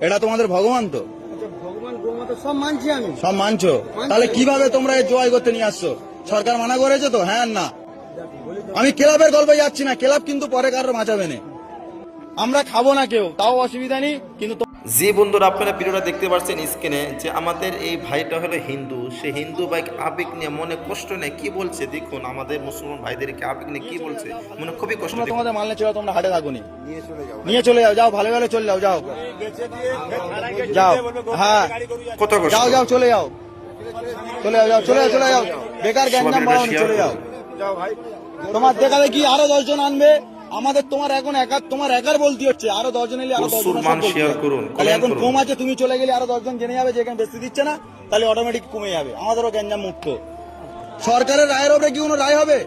এটা তোমাদের ভগবান তো, ভগবান গোমাতা সব মানছি আমি। সব মানছো, তাহলে কিভাবে তোমরা এই জয় করতে নিয়ে আসছো? সরকার মানা করেছে তো? হ্যাঁ না, আমি ক্লাবের গল্পে যাচ্ছি না, ক্লাব কিন্তু পরে কারোর বাঁচাবে না, আমরা খাবো না কেউ, তাও অসুবিধা নেই, কিন্তু যে বন্ধুরা আপনারা ভিডিওটা দেখতে পাচ্ছেন স্ক্রিনে, যে আমাদের এই ভাইটা হলো হিন্দু, সে হিন্দু ভাই আবেগ নিয়ে মনে কষ্ট নেই কি বলছে দেখুন, আমাদের মুসলমান ভাইদেরকে আবেগ নিয়ে কি বলছে, মনে খুবই কষ্ট। তোমরা তোমাদের মানলে ছিল, তোমরা হাটে থাকুনি, নিয়ে চলে যাও, যাও ভালো ভালো চলে যাও, যাও যাও, হ্যাঁ কত কষ্ট, যাও যাও চলে যাও, চলে যাও, যাও চলে যাও, চলে যাও, বেকার গ্যাঞ্জাম বাড়ানি, চলে যাও। তোমার দেখাবে কি আরো 10 জন আনবে, আমাদের তোমার এখন তোমার একার বলতে হচ্ছে, আরো 10 জন এলে আরো 10 জন শেয়ার করুন, তাহলে এখন কম আছে, তুমি চলে গেলে আরো 10 জন জেনে যাবে যে এখানে বেশি দিচ্ছে না, তাহলে অটোমেটিক কমে যাবে, আমাদেরও গ্যাঞ্জাম মুক্ত। সরকারের রায়ের উপরে কি কোনো রায় হবে?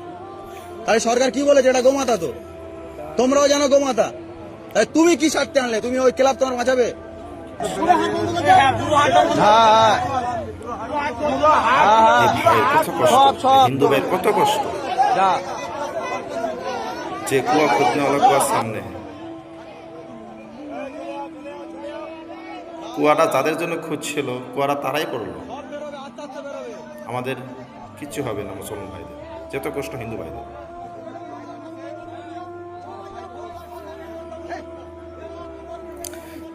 তাহলে সরকার কি বলেছে এটা গোমাতা তো, তোমরাও জানো গোমাতা, তাহলে তুমি কি স্বার্থে আনলে? তুমি ওই ক্লাব তোমার বাঁচাবে? হিন্দু ভাই কত কষ্ট, যে কুয়া খুদনেওয়ালা কুয়ার সামনে, কুয়াটা যাদের জন্য খুঁজছিল, কুয়াটা তারাই পড়লো, আমাদের কিচ্ছু হবে না মুসলমান ভাইদের, যত কষ্ট হিন্দু ভাইদের।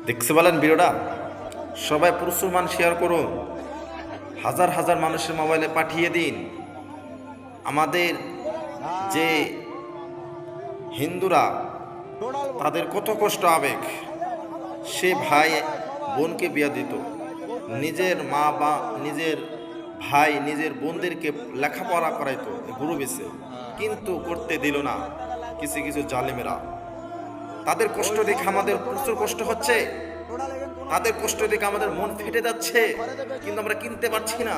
দেখতে পেলেন ভিডিওটা? সবাই মুসলমান শেয়ার করুন, হাজার হাজার মানুষের মোবাইলে পাঠিয়ে দিন। আমাদের যে হিন্দুরা, তাদের কত কষ্ট আবেগ, সে ভাই বোনকে বিয়ে দিত, নিজের মা বা নিজের ভাই নিজের বোনদেরকে লেখাপড়া করাইতো গুরু বেছে, কিন্তু করতে দিল না কিছু কিছু জালেমেরা। তাদের কষ্ট দেখে আমাদের প্রচুর কষ্ট হচ্ছে, তাদের কষ্ট দেখে আমাদের মন ফেটে যাচ্ছে, কিন্তু আমরা কিনতে পারছি না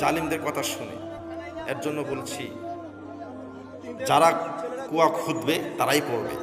জালিমদের কথা শুনে। এর জন্য বলছি, যারা কুয়া খুঁদবে তারাই পড়বে।